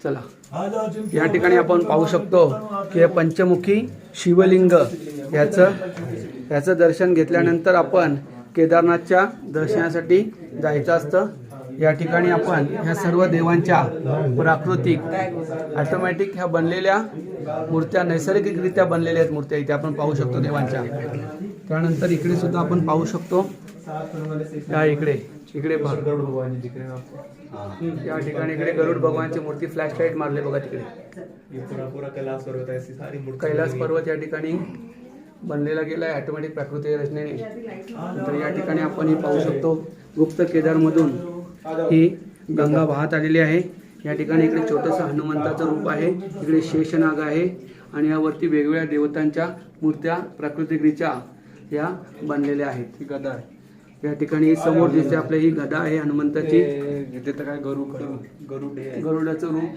चला, या ठिकाणी आपण पाहू शकतो की पंचमुखी शिवलिंग याचं दर्शन घेतल्यानंतर आपण केदारनाथच्या दर्शनासाठी जायचं असतं। या ठिकाणी आपण ह्या सर्व देवांच्या प्राकृतिक ऑटोमॅटिक ह्या बनलेल्या मूर्त्या, नैसर्गिकरित्या बनलेल्या आहेत मूर्त्या इथे आपण पाहू शकतो देवांच्या। त्यानंतर इकडे सुद्धा आपण पाहू शकतो, या इकडे गरुड भगवान या ठिकाणी इकडे गरुड भगवानची मूर्ती फ्लॅश लाईट मारले बघा तिकडे। कैलास पर्वत या ठिकाणी बनलेला गेला आहे ऑटोमॅटिक प्राकृतिक रचनेने। तर या ठिकाणी आपण हे पाहू शकतो, गुप्त केदारमधून ही गंगा वाहत आलेली आहे। या ठिकाणी इकडे छोटंसं हनुमंताचं रूप आहे, इकडे शेषनाग आहे आणि यावरती वेगवेगळ्या देवतांच्या मूर्त्या प्राकृतिकरित्या या बनलेल्या आहेत। ही गदा आहे या ठिकाणी समोर दिसते आपल्या, ही गदा आहे हनुमंताची। गरुडाचं रूप